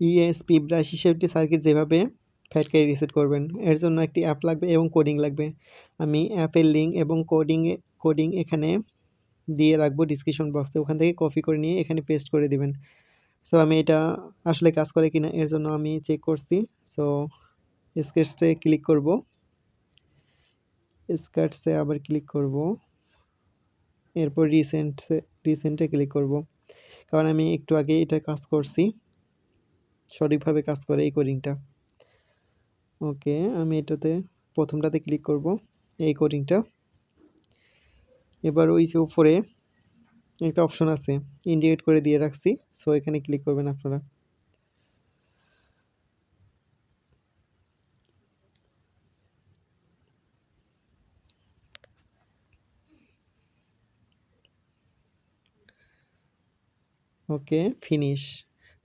ESP brush হিসেবে circuit যেভাবে fat carry reset করবেন, এর জন্য একটি অ্যাপ লাগবে এবং কোডিং লাগবে। আমি অ্যাপের লিঙ্ক এবং কোডিং এখানে দিয়ে রাখবো ডিসক্রিপশন বক্সে, ওখান থেকে কপি করে নিয়ে এখানে পেস্ট করে দিবেন। সো আমি এটা আসলে কাজ করে কিনা এর জন্য আমি চেক করছি। সো স্কেচে ক্লিক করব, স্কেচে আবার ক্লিক করব, এরপর রিসেন্টে ক্লিক করব, কারণ আমি একটু আগে এটা কাজ করছি, সঠিকভাবে কাজ করে এই কোডিংটা। ওকে, আমি এটাতে প্রথমটাতে ক্লিক করব, এই কোডিংটা। এবার ওই যে উপরে একটা অপশন আছে ইন্ডিকেট করে দিয়ে রাখছি, সো এখানে ক্লিক করবেন আপনারা। ওকে, ফিনিশ।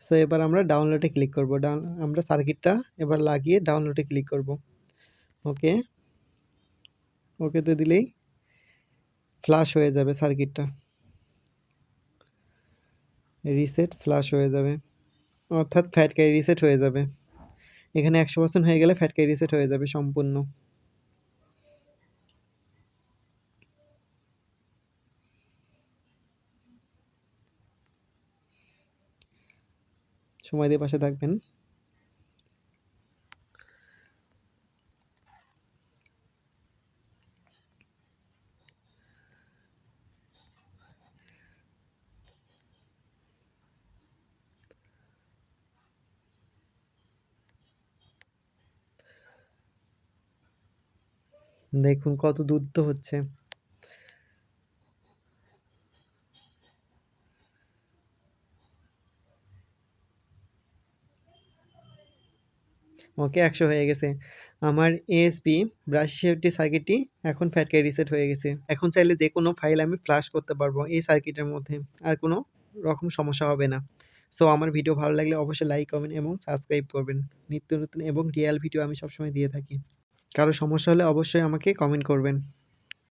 সো এবার আমরা ডাউনলোডে ক্লিক করব, আমরা সার্কিটটা এবার লাগিয়ে ডাউনলোডে ক্লিক করব। ওকে, ওকেতে দিলেই ফ্লাশ হয়ে যাবে সার্কিটটা, রিসেট ফ্লাশ হয়ে যাবে, অর্থাৎ ফ্যাট ক্যারি রিসেট হয়ে যাবে। এখানে 100% হয়ে গেলে ফ্যাট ক্যারি রিসেট হয়ে যাবে সম্পূর্ণ। সময় দিয়ে পাশে থাকবেন। দেখুন কত দ্রুত হচ্ছে। ওকে, 100 হয়ে গেছে। আমার এএসপি ব্রাশ সেফটি সার্কিটটি এখন ফ্যাট ক্যারি রিসেট হয়ে গেছে। এখন চাইলে যে কোনো ফাইল আমি ফ্লাশ করতে পারবো এই সার্কিটের মধ্যে, আর কোনো রকম সমস্যা হবে না। সো আমার ভিডিও ভালো লাগলে অবশ্যই লাইক করবেন এবং সাবস্ক্রাইব করবেন। নিত্য নতুন এবং রিয়েল ভিডিও আমি সবসময় দিয়ে থাকি। কারো সমস্যা হলে অবশ্যই আমাকে কমেন্ট করবেন।